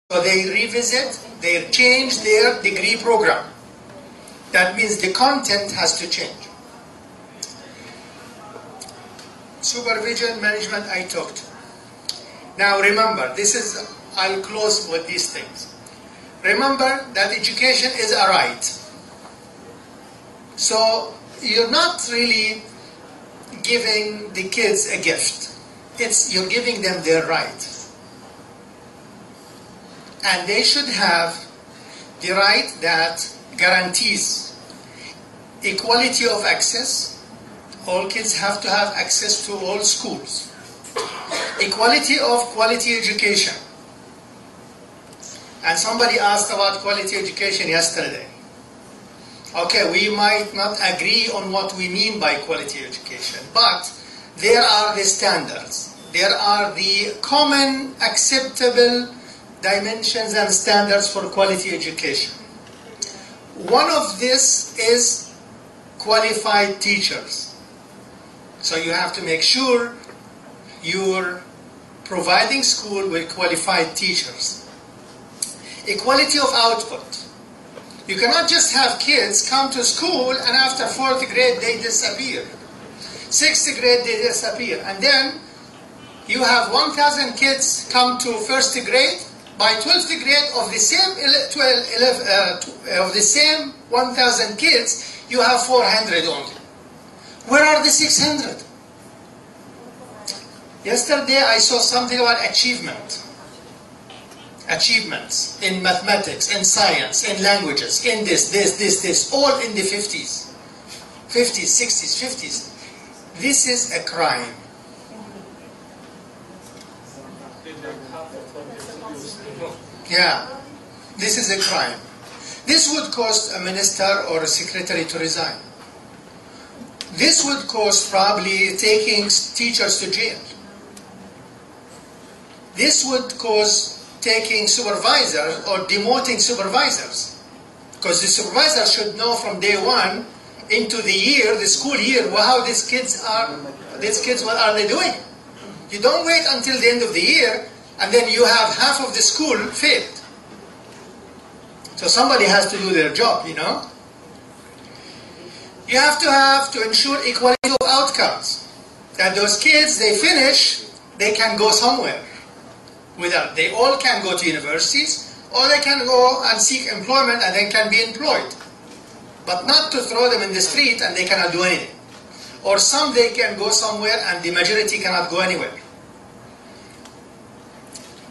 So they revisit, they change their degree program. That means the content has to change. Supervision, management, I talked. Now remember, I'll close with these things. Remember that education is a right. So you're not really giving the kids a gift. You're giving them their right. And they should have the right that guarantees equality of access. All kids have to have access to all schools. Equality of quality education. And somebody asked about quality education yesterday. Okay, we might not agree on what we mean by quality education, but there are the standards. There are the common acceptable dimensions and standards for quality education. One of this is qualified teachers. So you have to make sure you're providing school with qualified teachers. Equality of output. You cannot just have kids come to school and after 4th grade they disappear. 6th grade they disappear. And then you have 1,000 kids come to 1st grade. By 12th grade of the same 1,000 kids, you have 400 only. Where are the 600? Yesterday I saw something about achievements in mathematics, in science, in languages, in this, all in the 50s, 60s, 50s. This is a crime. Yeah, this is a crime. This would cause a minister or a secretary to resign. This would cause probably taking teachers to jail. This would cause taking supervisors or demoting supervisors. Because the supervisor should know from day one into the year, the school year, how these kids, what are they doing? You don't wait until the end of the year and then you have half of the school failed. So somebody has to do their job, you know. You have to ensure equality of outcomes. That those kids, they finish, they can go somewhere. They all can go to universities, or they can go and seek employment and then can be employed. But not to throw them in the street and they cannot do anything. Or some they can go somewhere and the majority cannot go anywhere.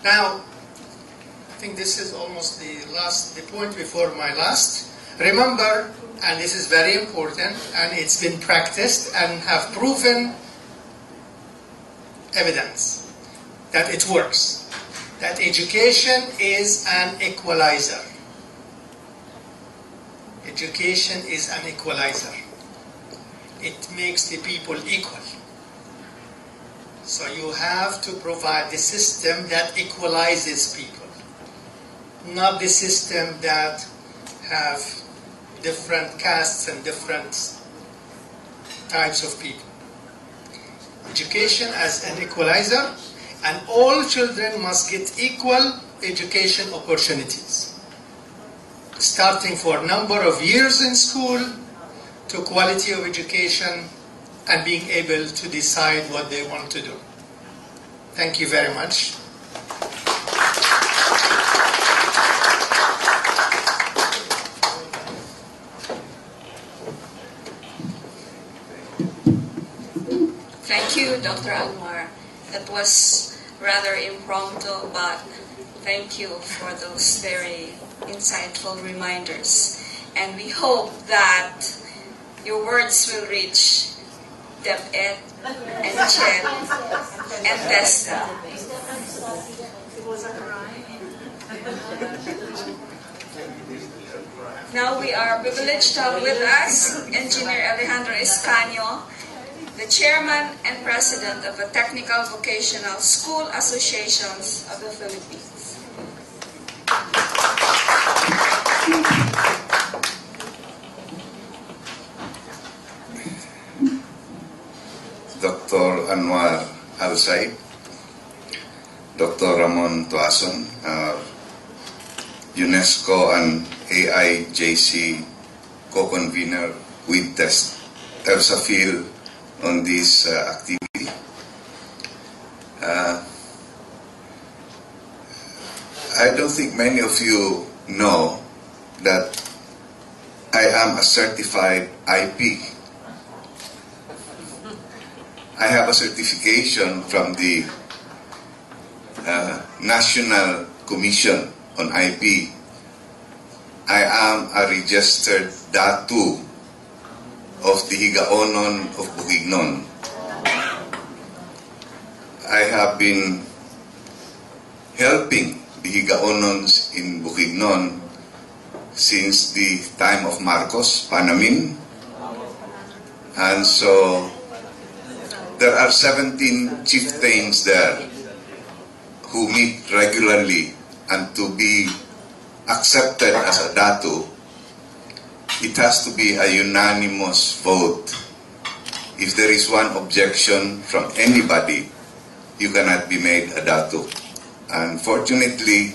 Now, I think this is almost the point before my last. Remember, and this is very important, and it's been practiced and have proven evidence that it works, that education is an equalizer. Education is an equalizer. It makes the people equal. So you have to provide the system that equalizes people, not the system that have different castes and different types of people. Education as an equalizer, and all children must get equal education opportunities, starting for number of years in school to quality of education and being able to decide what they want to do. Thank you very much. Thank you, Dr. Anwar. That was rather impromptu, but thank you for those very insightful reminders. And we hope that your words will reach DepEd and Chet and Testa. Now we are privileged to have with us Engineer Alejandro Escaño, the Chairman and President of the Technical Vocational School Associations of the Philippines. Dr. Anwar Al-Said, Dr. Ramon Tuason, our UNESCO and AIJC co-convener with TERSAFIL on this activity. I don't think many of you know that I am a certified IP. I have a certification from the National Commission on IP. I am a registered datu of the Higaonon of Bukidnon. I have been helping the Higaonons in Bukidnon since the time of Marcos Panamin. And so there are 17 chieftains there who meet regularly, and to be accepted as a datu, it has to be a unanimous vote. If there is one objection from anybody, you cannot be made a datu. Unfortunately,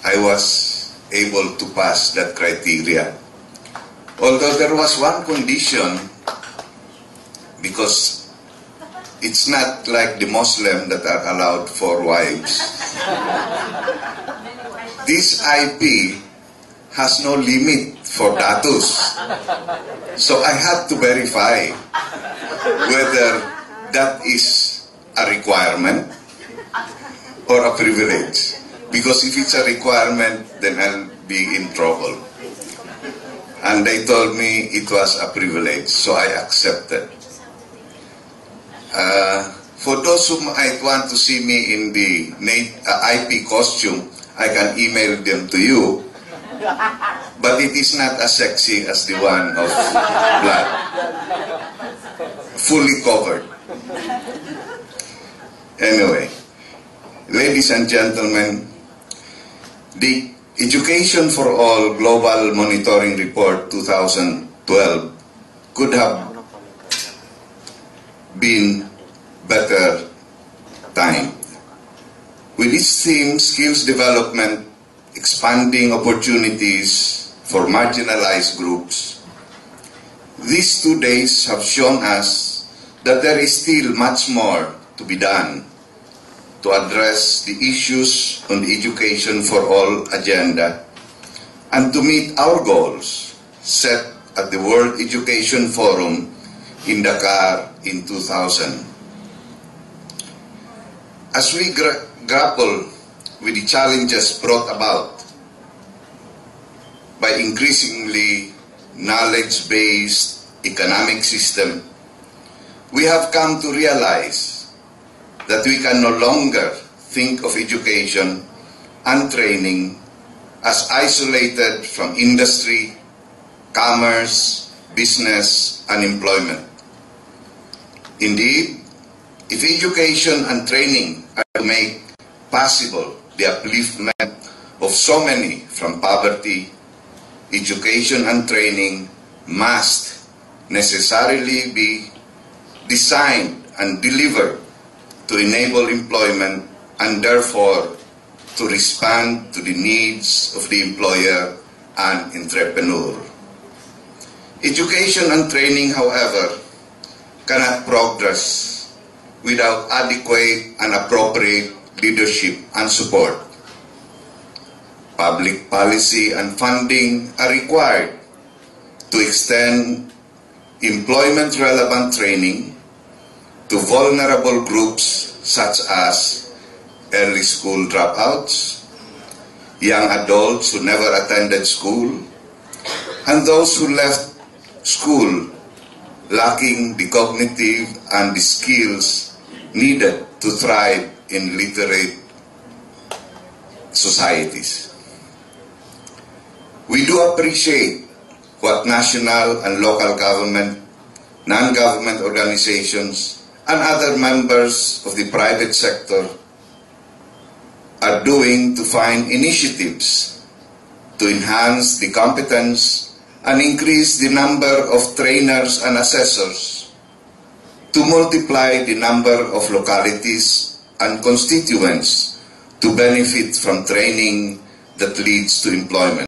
I was able to pass that criteria. Although there was one condition, because it's not like the Muslim that are allowed 4 wives. This IP has no limit for datus. So I had to verify whether that is a requirement or a privilege. Because if it's a requirement, then I'll be in trouble. And they told me it was a privilege, so I accepted. For those who might want to see me in the IP costume, I can email them to you. But it is not as sexy as the one of blood. Fully covered. Anyway, ladies and gentlemen, the Education for All Global Monitoring Report 2012 could have been better timed. With its theme, skills development, expanding opportunities for marginalized groups, these 2 days have shown us that there is still much more to be done to address the issues on the Education for All agenda and to meet our goals set at the World Education Forum in Dakar in 2000. As we grapple with the challenges brought about by increasingly knowledge-based economic system, we have come to realize that we can no longer think of education and training as isolated from industry, commerce, business, and employment. Indeed, if education and training are to make possible the upliftment of so many from poverty, education and training must necessarily be designed and delivered to enable employment and therefore to respond to the needs of the employer and entrepreneur. Education and training, however, cannot progress without adequate and appropriate leadership and support. Public policy and funding are required to extend employment-relevant training to vulnerable groups such as early school dropouts, young adults who never attended school, and those who left school lacking the cognitive and the skills needed to thrive in literate societies. We do appreciate what national and local government, non-government organizations, and other members of the private sector are doing to find initiatives to enhance the competence and increase the number of trainers and assessors, to multiply the number of localities and constituents, to benefit from training that leads to employment.